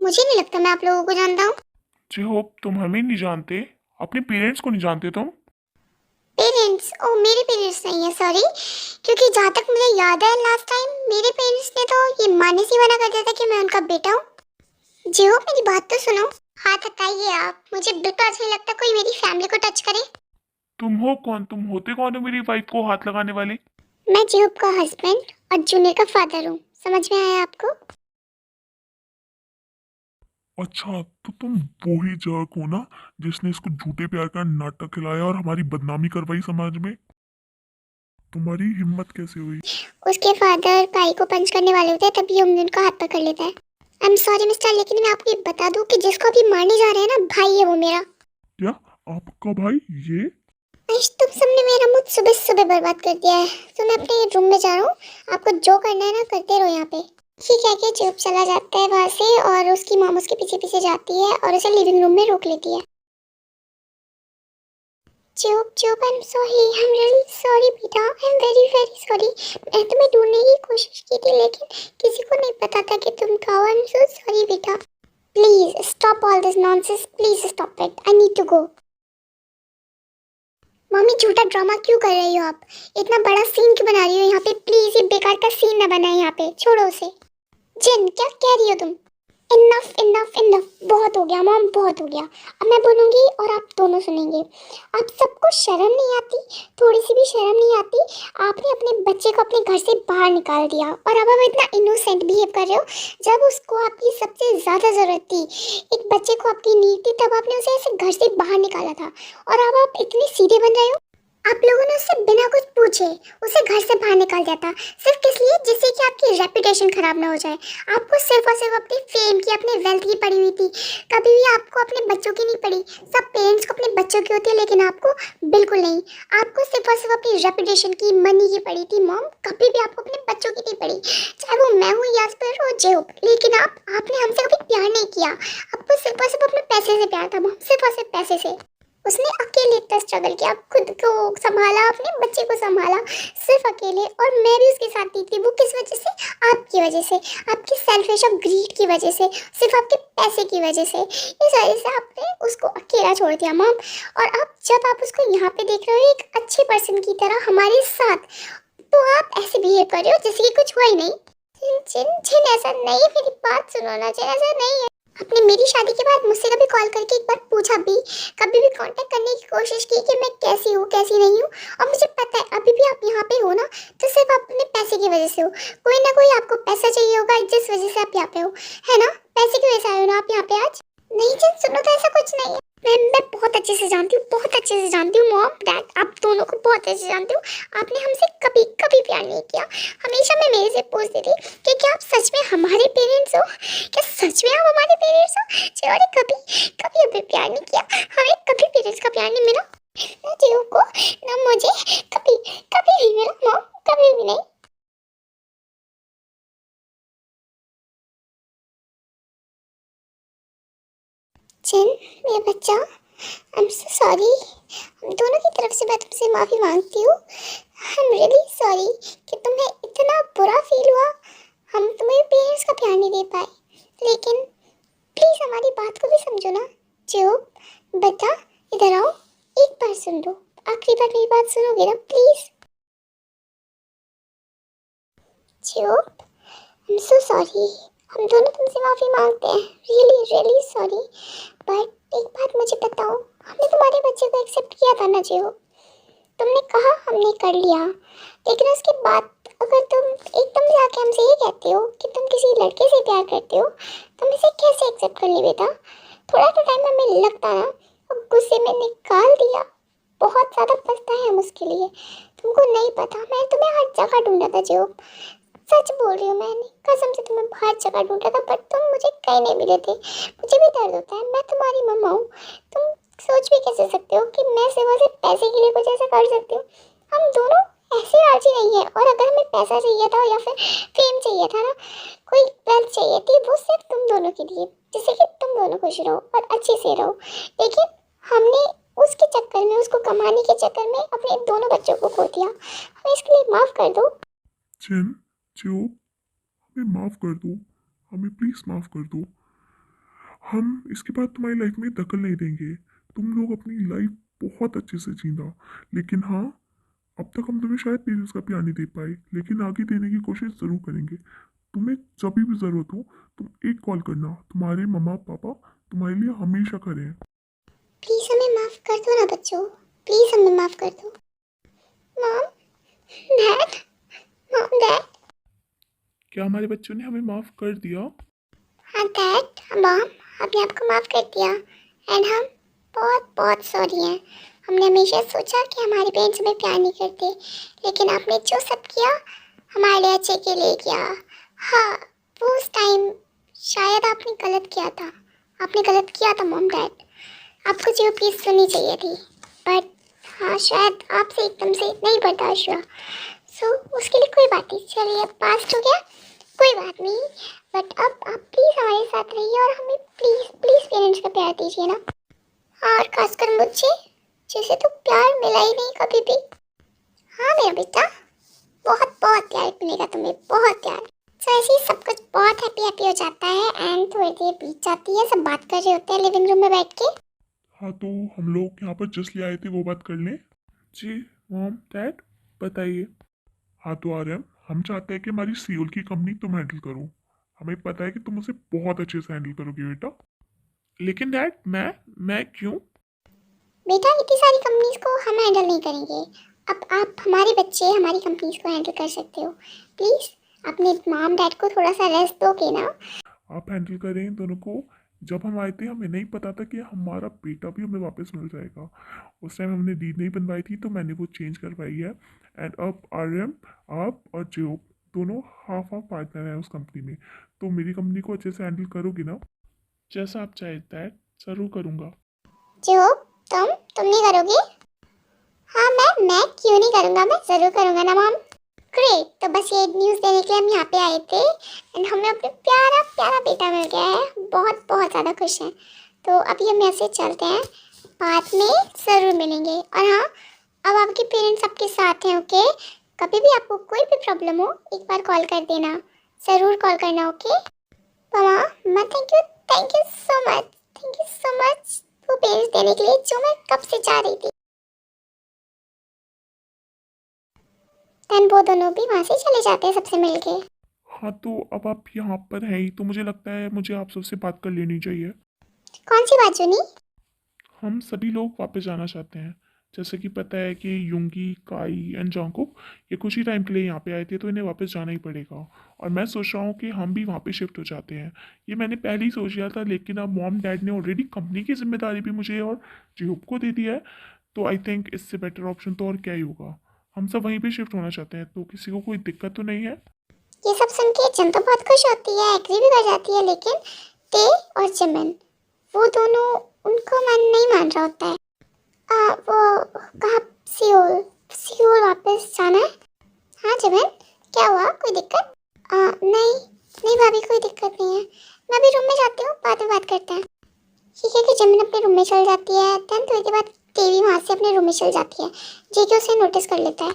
मुझे नहीं लगता मैं आप लोगों को जानता हूँ। जी होप तुम हमें नहीं जानते, अपने पेरेंट्स को नहीं जानते तुम। पेरेंट्स? ओ, मेरे पेरेंट्स नहीं है, सॉरी। क्योंकि जहाँ तक मुझे याद है लास्ट टाइम मेरे पेरेंट्स ने तो ये मानने से मना कर दिया था कि मैं उनका बेटा हूँ। जियो, मेरी बात तो सुनो। हाथ हटाइए आप, मुझे बिल्कुल अच्छा नहीं लगता कोई मेरी फैमिली को टच करे। तुम हो कौन? तुम होते कौन हो मेरी वाइफ को हाथ लगाने वाले? मैं जियो का हस्बैंड और जूनियर का फादर हूँ। समझ में आया आपको? अच्छा, तो तुम वो ही जर्क हो ना जिसने इसको झूठे प्यार का नाटक खिलाया और हमारी बदनामी करवाई समाज में। तुम्हारी हिम्मत कैसे हुई? उसके फादर भाई को पंच करने वाले होते हैं, तभी हम उनका हाथ पकड़ लेता है। आई एम सॉरी मिस्टर, लेकिन मैं आपको ये बता दूं कि जिसको अभी मारने जा रहे हैं ना, भाई है वो मेरा। क्या? आपका भाई? ये? आज तुम सबने मेरा मूड सुबह सुबह बर्बाद कर दिया है। तो मैं अपने रूम में जा रहा हूँ। आपको जो करना है ना करते रहो यहाँ पे। ठीक है कि चुप चला जाता है वहां से, और उसकी मॉम उसके पीछे पीछे जाती है और उसे लिविंग रूम में रोक लेती है। चुप चुप, I am sorry, I am really sorry बेटा, I am very very sorry. मैं तुम्हें ढूंढने की कोशिश की थी लेकिन किसी को नहीं पता था कि तुम कहो। आई एम सो सॉरी बेटा। Please stop all this nonsense, please stop it, I need to go. Mummy, झूठा ड्रामा क्यों कर रही हो आप? इतना बड़ा सीन क्यों बना रही हो यहाँ पे? प्लीज ये बेकार का सीन ना बनाए यहाँ पे, छोड़ो उसे। जिन, क्या कह रही हो तुम? इनफ इनफ इनफ, बहुत हो गया मॉम, बहुत हो गया। अब मैं बोलूंगी और आप दोनों सुनेंगे। आप सबको शर्म नहीं आती? थोड़ी सी भी शर्म नहीं आती? आपने अपने बच्चे को अपने घर से बाहर निकाल दिया और अब आप इतना इनोसेंट बिहेव कर रहे हो। जब उसको आपकी सबसे ज्यादा जरूरत थी, एक बच्चे को आपकी नीड थी, तब आपने उसे ऐसे घर से बाहर निकाला था। और अब आप इतने सीधे बन रहे हो। आप लोगों ने उससे बिना कुछ पूछे उसे घर से बाहर निकाल दिया था, सिर्फ किस लिए? जिससे कि आपकी रेपुटेशन खराब ना हो जाए। आपको सिर्फ और सिर्फ अपनी फेम की, अपने वेल्थ की पड़ी हुई थी। कभी भी आपको अपने बच्चों की नहीं पड़ी। सब पेरेंट्स को अपने बच्चों की होती है, लेकिन आपको बिल्कुल नहीं। आपको सिर्फ और सिर्फ अपनी रेपुटेशन की, मनी की पड़ी थी मॉम। कभी भी आपको अपने बच्चों की नहीं पड़ी, चाहे वो मैं हूँ या फिर वो जे हो। लेकिन आपने हमसे कभी प्यार नहीं किया। आपको सिर्फ और सिर्फ अपने पैसे से प्यार था मॉम, सिर्फ और सिर्फ पैसे से। उसने अकेले इतना स्ट्रगल किया, खुद को संभाला, अपने बच्चे को संभाला, सिर्फ अकेले। और मैं भी उसके साथ ही थी। वो किस वजह से? आपकी वजह से, आपकी सेल्फिश और ग्रीड की वजह से, सिर्फ आपके पैसे की वजह से। इस वजह से आपने उसको अकेला छोड़ दिया मॉम। और अब जब आप उसको यहाँ पे देख रहे हो एक अच्छे पर्सन की तरह हमारे साथ, तो आप ऐसे बिहेव कर रहे हो जैसे कि कुछ हुआ ही नहीं। जिन जिन जिन, ऐसा नहीं है, मेरी बात सुनो ना जिन, ऐसा नहीं है। आपने मेरी शादी के बाद मुझसे कभी कॉल करके एक बार पूछा भी, कभी भी कांटेक्ट करने की कोशिश की कि मैं कैसी हूँ कैसी नहीं हूँ? और मुझे पता है अभी भी आप यहाँ पे हो ना, तो सिर्फ आप अपने पैसे की वजह से हो। कोई ना कोई आपको पैसा चाहिए होगा जिस वजह से आप यहाँ पे हो, है ना? पैसे की वजह से आए हो ना आप यहाँ पे आज? नहीं जिन, सुनो तो ऐसा कुछ नहीं है। मैं बहुत अच्छे से जानती हूँ, बहुत अच्छे से जानती हूँ मॉम डैड, आप दोनों को बहुत अच्छे से जानती हूँ। आपने हमसे कभी कभी प्यार नहीं किया। हमेशा मैं मेरे से पूछती थी कि क्या आप सच में हमारे पेरेंट्स हो? क्या सच में आप हमारे पेरेंट्स हो? जिन्होंने कभी कभी हमें प्यार नहीं किया, हमें कभी पेरेंट्स का प्यार नहीं मिला ना जियो को, ना मुझे। कभी कभी नहीं मिला मॉम, कभी भी नहीं। जिन, मेरा बच्चा, आई एम सो सॉरी। हम दोनों की तरफ से मैं तुमसे माफ़ी मांगती हूँ। आई एम रियली सॉरी कि तुम्हें इतना बुरा फील हुआ। हम तुम्हें पेरेंट्स का प्यार नहीं दे पाए, लेकिन प्लीज़ हमारी बात को भी समझो ना। जियो बेटा, इधर आओ, एक बार सुन लो। आखिरी बार मेरी बात सुनोगे ना please? Jio, I am so sorry. हम दोनों तुमसे माफ़ी मांगते हैं, रियली रियली सॉरी। बट एक बात मुझे बताओ, हमने तुम्हारे बच्चे को एक्सेप्ट किया था ना जियो? तुमने कहा हमने कर लिया, लेकिन उसके बाद अगर तुम एकदम से आके हमसे ये कहते हो कि तुम किसी लड़के से प्यार करते हो, तुम इसे कैसे एक्सेप्ट कर ली बेटा? थोड़ा तो टाइम हमें लगता ना, और गुस्से में निकाल दिया। बहुत ज़्यादा पछताए हम उसके लिए। तुमको नहीं पता, मैं तुम्हें हर जगह ढूंढा था जियो। सच बोल रही हूँ, मैंने कसम से तुम्हें हर जगह ढूंढा था, पर तुम मुझे कहीं नहीं मिले थे। मुझे भी दर्द होता है, मैं तुम्हारी मम्मा हूँ। तुम सोच भी कैसे सकते हो कि मैं सिर्फ सिर्फ पैसे के लिए कुछ ऐसा कर सकती हूँ? हम दोनों ऐसे राजी नहीं है। और अगर हमें पैसा चाहिए था या फिर फेम चाहिए था ना, कोई वेल्थ चाहिए थी, वो सिर्फ तुम दोनों के लिए, जिससे कि तुम दोनों खुश रहो और अच्छे से रहो। लेकिन हमने उसके चक्कर में, उसको कमाने के चक्कर में अपने दोनों बच्चों को खो दिया। हमें इसके लिए माफ़ कर दो। जिन, जो, हमें माफ कर दो, हमें प्लीज माफ कर दो। हम इसके बाद तुम्हारी लाइफ में दखल नहीं देंगे। तुम लोग अपनी लाइफ बहुत अच्छे से जीना। लेकिन हाँ, अब तक हम तुम्हें शायद पेरेंट्स का प्यार नहीं दे पाए, लेकिन आगे देने की कोशिश ज़रूर करेंगे। तुम्हें जब भी ज़रूरत हो तुम एक कॉल करना, तुम्हारे मम्मा पापा तुम्हारे लिए हमेशा खड़े हैं। प्लीज हमें माफ कर दो ना बच्चों, प्लीज हमें माफ कर दो। Mom dad, mom dad. क्या हमारे बच्चों ने हमें माफ़ कर दिया? हाँ डैड, मॉम, हमने आपको माफ कर दिया एंड हम बहुत बहुत सॉरी हैं। हमने हमेशा सोचा कि हमारे पेरेंट्स हमें प्यार नहीं करते, लेकिन आपने जो सब किया हमारे लिए अच्छे के लिए किया। हाँ, वो उस टाइम शायद आपने गलत किया था, आपने गलत किया था मॉम डैड। आपको जो प्लीज सुननी चाहिए थी, बट हाँ शायद आपसे एकदम से नहीं बर्दाश्त हुआ। सो उसके लिए कोई बात नहीं, चलिए अब पास्ट हो गया, कोई बात नहीं। बट अब आप प्लीज हमारे साथ रहिए और हमें प्लीज प्लीज पेरेंट्स का प्यार दीजिए ना। और खासकर मुझे, जिसे तो प्यार मिला ही नहीं कभी भी। हाँ मेरा बेटा, बहुत बहुत प्यार मिलेगा तुम्हें, बहुत प्यार। सो ऐसे ही सब कुछ बहुत हैप्पी हैप्पी हो जाता है एंड थोड़ी देर बीत जाती है, सब बात कर रहे होते हैं लिविंग रूम में बैठ के। हाँ, तो हम लोग यहाँ पर जस्ट ले आए थे, वो बात कर लें। जी मॉम डैड बताइए। हाँ तो आर्यन, हम चाहते हैं कि हमारी सियोल की कंपनी तुम हैंडल करो। हमें पता है कि तुम उसे बहुत अच्छे से हैंडल करोगे बेटा। लेकिन डैड मैं क्यों? बेटा इतनी सारी कंपनीज को हम हैंडल नहीं करेंगे। अब आप हमारे बच्चे हमारी कंपनीज को हैंडल कर सकते हो। प्लीज अपने मॉम डैड को थोड़ा सा रेस्ट दोगे ना। आप हैंडल करें दोनों को। जब हम आए थे हमें नहीं पता था कि हमारा बेटा भी हमें वापस मिल जाएगा। उस टाइम हमने नींद नहीं बनवाई थी तो मैंने वो चेंज करवाई है। एंड अब आर्यन, आप और जियो दोनों हाफ हाफ पार्टनर हैं उस कंपनी में। तो मेरी कंपनी को अच्छे से हैंडल करोगी ना? जैसा आप चाहे दैट ज़रूर करूँगा। जो तुम नहीं करोगे? हाँ मैं क्यों नहीं करूँगा, मैं ज़रूर करूँगा ना मॉम। ग्रेट, तो बस ये न्यूज़ देने के लिए हम यहाँ पे आए थे एंड हमें अपने प्यारा प्यारा बेटा मिल गया है, बहुत बहुत ज़्यादा खुश हैं। तो अभी हम ऐसे चलते हैं, बाद में ज़रूर मिलेंगे। और हाँ, अब आपके पेरेंट्स आपके साथ हैं, ओके? कभी भी आपको कोई भी प्रॉब्लम हो एक बार कॉल कर देना, ज़रूर कॉल करना, okay? Mama thank you so much, thank you so much वो पेरेंट्स देने के लिए जो मैं कब से चाह रही थी। एंड वो दोनों भी वहाँ से चले जाते हैं सबसे मिलके। हाँ तो अब आप यहाँ पर हैं ही तो मुझे लगता है मुझे आप सबसे बात कर लेनी चाहिए। कौन सी बात सुनी? हम सभी लोग वापस जाना चाहते हैं। जैसे कि पता है कि युंगी, काई एंड जॉन्गकुक ये कुछ ही टाइम के लिए यहाँ पे आए थे तो इन्हें वापस जाना ही पड़ेगा। और मैं सोच रहा हूँ कि हम भी वहाँ पे शिफ्ट हो जाते हैं। ये मैंने पहले ही सोच लिया था, लेकिन अब मॉम डैड ने ऑलरेडी कंपनी की जिम्मेदारी भी मुझे और जियोब को दे दिया है। तो आई थिंक इससे बेटर ऑप्शन तो और क्या ही होगा। हम सब वहीं पे शिफ्ट होना चाहते हैं, तो किसी को कोई दिक्कत तो नहीं है? ये सब सुन के जन तो बहुत खुश होती है, एग्री भी कर जाती है, लेकिन ते और जिमिन वो दोनों, उनको मन नहीं मान रहा होता है। वो कहाँ, सियोल सियोल वापस जाना है? हाँ जिमिन, क्या हुआ, कोई दिक्कत? नहीं नहीं भाभी, कोई दिक्कत नहीं है। मैं अभी रूम में जाती हूँ, बाद में बात करते हैं। ठीक है कि जिमिन अपने रूम में चल जाती है, देन थोड़ी देर बाद टीवी वहाँ से अपने रूम में चल जाती है। जेके उसे नोटिस कर लेता है।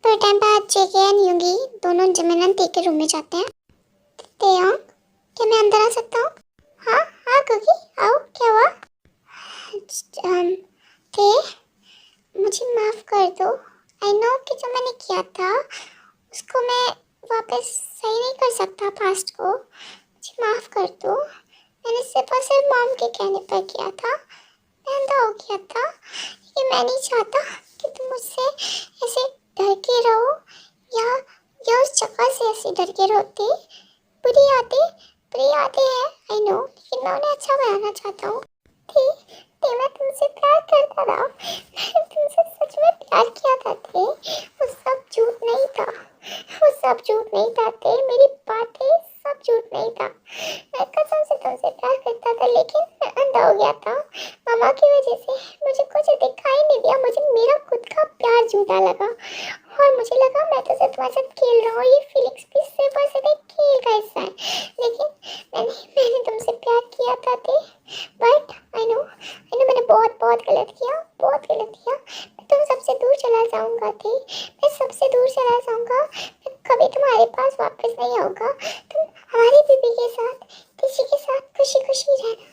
थोड़े टाइम बाद जेके एंड यूंगी दोनों जिमिन एंड ते के रूम में जाते हैं। तेयोंग, क्या मैं अंदर आ सकता हूँ? हाँ हाँ कुकी, आओ, क्या हुआ? ते, मुझे माफ़ कर दो। आई नो कि जो मैंने किया था उसको मैं वापस सही नहीं कर सकता पास्ट को, मुझे माफ़ कर दो। मैंने सिर्फ और सिर्फ मॉम के कहने पर किया था, मैं अंधा हो गया था। ये मैं नहीं चाहता कि तुम मुझसे ऐसे डर के रहो या उस जगह से ऐसे डर के रहते। बुरी यादें हैं, आई नो, लेकिन मैं उन्हें अच्छा बनाना चाहता हूँ। मैं तुमसे प्यार करता था, मैंने तुमसे सच में प्यार किया था ते। वो सब झूठ नहीं था, वो सब झूठ नहीं था ते, मेरी बातें सब झूठ नहीं था। मैं कसम से तुमसे प्यार करता था, लेकिन मैं अंधा हो गया था। मामा की वजह से मुझे कुछ दिखाई नहीं दिया, मुझे मेरा खुद का प्यार झूठा लगा और मुझे लगा मैं तो सिर्फ तुम्हारे साथ खेल रहा हूँ, ये फीलिंग्स भी सिर्फ और सिर्फ एक खेल का हिस्सा है। लेकिन मैंने तुमसे प्यार किया था ते, बट आई नो मैंने बहुत बहुत गलत किया, बहुत गलत किया। मैं तुम सबसे दूर चला जाऊंगा थे, मैं सबसे दूर चला जाऊंगा, मैं कभी तुम्हारे पास वापस नहीं आऊंगा। तुम हमारी बीबी के साथ, किसी के साथ खुशी खुशी रहना,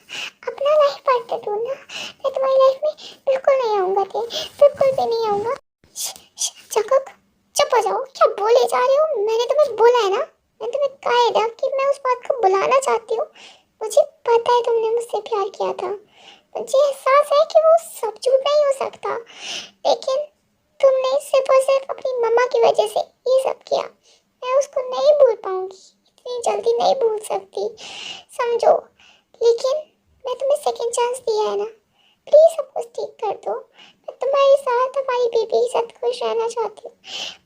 पता है तुमने मुझसे प्यार किया था। मुझे एहसास है कि वो सब झूठ नहीं हो सकता, लेकिन तुमने सिर्फ और सिर्फ अपनी मम्मा की वजह से ये सब किया। मैं उसको नहीं भूल पाऊंगी, इतनी जल्दी नहीं भूल सकती, समझो। लेकिन मैं तुम्हें सेकंड चांस दिया है ना, प्लीज सब कुछ ठीक कर दो। मैं तुम्हारे साथ हमारी बेबी के साथ खुश रहना चाहती हूँ।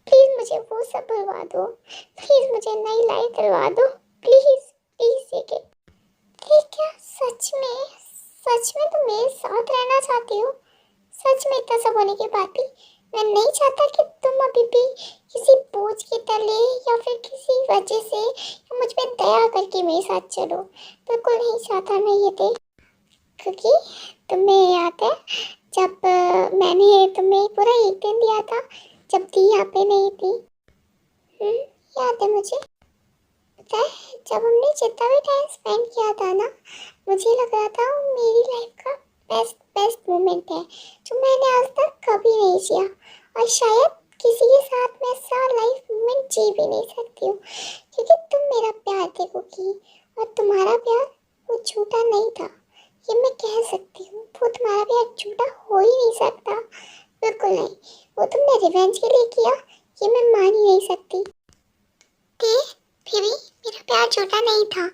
प्लीज मुझे वो सब भुलवा दो, प्लीज मुझे नई लाइफ दिलवा दो, प्लीज प्लीज। ये क्या सच में तुम मेरे साथ रहना चाहती हो? सच में इतना सब होने के बाद भी मैं नहीं चाहता कि तुम अभी भी किसी बोझ के तले या फिर किसी वजह से या मुझ पे दया करके मेरे साथ चलो। बिल्कुल नहीं चाहता मैं ये देख, क्योंकि तुम्हें याद है जब मैंने तुम्हें पूरा एक दिन दिया था जब दी यहाँ पे नहीं थी। याद है मुझे, पता है जब हमने जितना भी टाइम स्पेंड किया था ना, मुझे लग रहा था वो मेरी लाइफ का बेस्ट मोमेंट है जो मैंने आज तक कभी नहीं जिया, और शायद किसी के साथ मैं ऐसा लाइफ मोमेंट जी भी नहीं सकती हूँ, क्योंकि तुम मेरा प्यार देखोगी और तुम्हारा प्यार वो झूठा नहीं था, ये मैं कह सकती हूँ। वो तुम्हारा प्यार झूठा हो ही नहीं सकता, बिल्कुल नहीं। वो तुमने रिवेंज के लिए किया, ये मैं मान ही नहीं सकती। फिर भी मेरा प्यार झूठा नहीं था।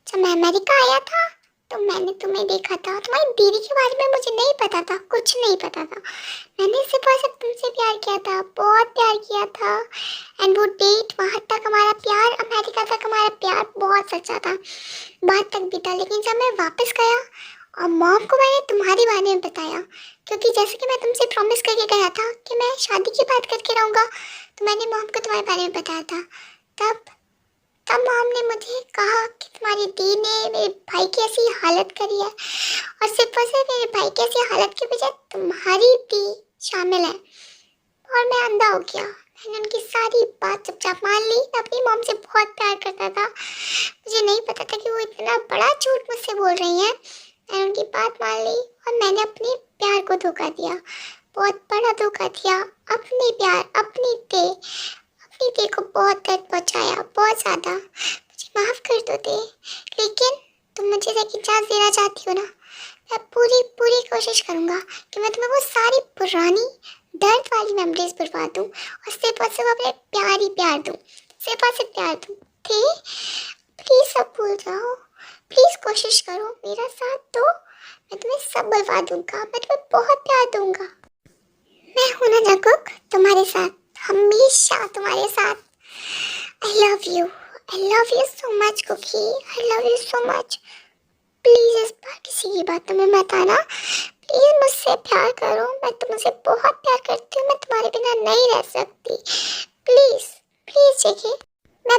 जब मैं अमेरिका आया था तो मैंने तुम्हें देखा था, तुम्हारी दीदी के बारे में मुझे नहीं पता था, कुछ नहीं पता था। मैंने सिर्फ और सिर्फ तुमसे प्यार किया था, बहुत प्यार किया था। एंड वो डेट, वहाँ तक हमारा प्यार, अमेरिका तक हमारा प्यार बहुत सच्चा था, बात तक भी था। लेकिन जब मैं वापस गया और मॉम को मैंने तुम्हारे बारे में बताया, क्योंकि जैसे कि मैं तुमसे प्रॉमिस करके गया था कि मैं शादी की बात करके रहूँगा, तो मैंने मॉम को तुम्हारे बारे में बताया था। तब मॉम ने मुझे कहा कि तुम्हारी दी ने मेरे भाई की ऐसी हालत करी है, और सिर्फ मेरे भाई की ऐसी हालत के पीछे तुम्हारी दी शामिल है। और मैं अंधा हो गया, मैंने उनकी सारी बात चुपचाप मान ली। मैं अपनी मॉम से बहुत प्यार करता था, मुझे नहीं पता था कि वो इतना बड़ा झूठ मुझसे बोल रही हैं। मैंने उनकी बात मान ली और मैंने अपने प्यार को धोखा दिया, बहुत बड़ा धोखा दिया। अपने प्यार, अपनी दे को बहुत दर्द पहुंचाया, बहुत ज़्यादा। मुझे माफ़ कर दो दे, लेकिन तुम मुझे सेकंड चांस देना चाहती हो ना, मैं पूरी कोशिश करूँगा कि मैं तुम्हें वो सारी पुरानी दर्द वाली मेमोरीज भुलवा दूँ और सिर्फ अपने प्यार ही प्यार दूँ, सिर्फ और सिर्फ प्यार दूँ। दे प्लीज़ सब भूल जाओ, प्लीज़ कोशिश करो, मेरा साथ दो, मैं तुम्हें सब भुलवा दूँगा, मैं तुम्हें बहुत प्यार दूँगा। मैं हूँ ना जंगकुक, तुम्हारे साथ, हमेशा तुम्हारे साथ। I love you so much cookie, I love you so much। Please इस बार किसी की बातों में मत आना, प्लीज मुझसे प्यार करो, मैं तुमसे बहुत प्यार करती हूँ, मैं तुम्हारे बिना नहीं रह सकती। प्लीज प्लीज देखिए, मैं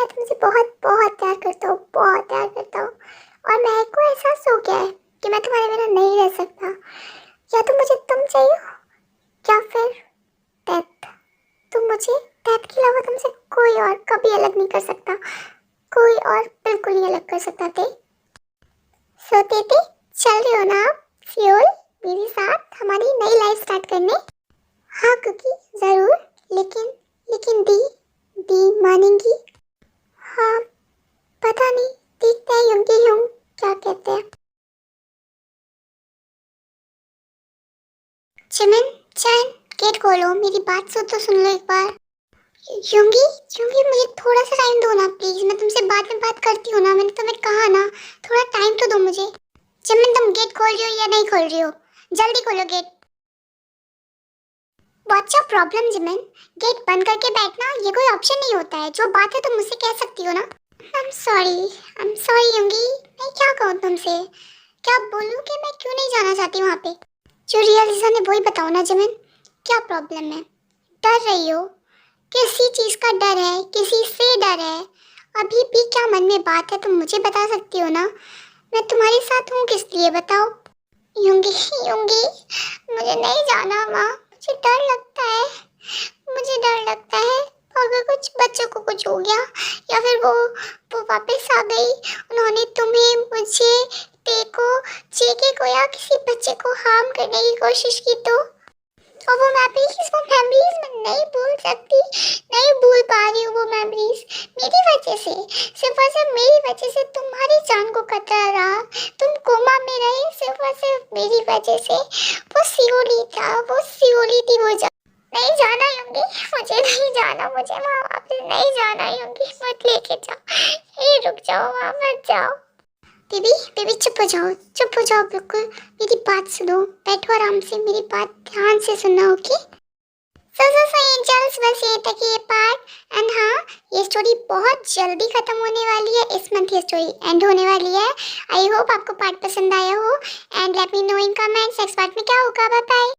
तुमसे बहुत बहुत प्यार करता हूँ, बहुत प्यार करता हूँ। और मेरे को एहसास हो गया है कि मैं तुम्हारे बिना नहीं रह सकता। या तो मुझे तुम चाहिए या फिर डेथ। तुम मुझे डेथ के अलावा तुमसे कोई और कभी अलग नहीं कर सकता, कोई और बिल्कुल नहीं अलग कर सकता थे। सोते थे, चल रहे हो ना आप फ्यूल मेरे साथ हमारी नई लाइफ स्टार्ट करने? हाँ कुकी ज़रूर, लेकिन दी मानेंगी? हाँ पता नहीं, देखते हैं यूं क्या कहते हैं। चिमन चैन गेट खोलो, मेरी बात तो सुन लो एक बार। यूंगी मुझे थोड़ा सा टाइम दो ना प्लीज, मैं तुमसे बाद में बात करती हूँ ना, मैंने तुम्हें कहा ना, थोड़ा टाइम तो दो मुझे। चिमन तुम गेट खोल रही हो या नहीं खोल रही हो? जल्दी खोलो गेट। व्हाट्स योर प्रॉब्लम जिमन? गेट बंद करके बैठना ये कोई ऑप्शन नहीं होता है, जो बात है तुम मुझसे कह सकती हो ना। आई एम सॉरी यूंगी, मैं क्या कहूँ तुमसे, क्या बोलूँ कि मैं क्यों नहीं जाना चाहती वहाँ पे? जो रियल रीज़न है वही बताओ ना जिमन, क्या प्रॉब्लम है? डर रही हो? किसी चीज़ का डर है, किसी से डर है? अभी भी क्या मन में बात है तुम मुझे बता सकती हो ना, मैं तुम्हारे साथ हूँ किस लिए बताओ। यूंगी मुझे नहीं जाना माँ, मुझे डर लगता है अगर कुछ बच्चों को कुछ हो गया या फिर वो वापस आ गई, उन्होंने तुम्हें, मुझे, तेको, चीके को या किसी बच्चे को हार्म करने की कोशिश की तो और वो मेमोरीज मैं नहीं भूल सकती, नहीं भूल पा रही हूँ वो मेमोरीज मेरी वजह से, सिर्फ और सिर्फ मेरी वजह से तुम्हारी जान को खतरा रहा, तुम कोमा में रहे सिर्फ और सिर्फ मेरी वजह से। वो सियोली था, वो सियोली थी वो नहीं जाना यूंगी, मुझे नहीं जाना, मुझे वहाँ वापस नहीं जाना यूंगी, मत लेके जाओ, ये रुक जाओ, वहाँ मत जाओ। बेबी बेबी चुप हो जाओ बिल्कुल, मेरी बात सुनो, बैठो आराम से, मेरी बात ध्यान से सुनना, ओके। सो एंजल्स, बस ये तक ये पार्ट। एंड हाँ, ये स्टोरी बहुत जल्दी खत्म होने वाली है, इस मंथ ये स्टोरी एंड होने वाली है। आई होप आपको पार्ट पसंद आया हो, and let me know in comments next part में क्या होगा। Bye bye.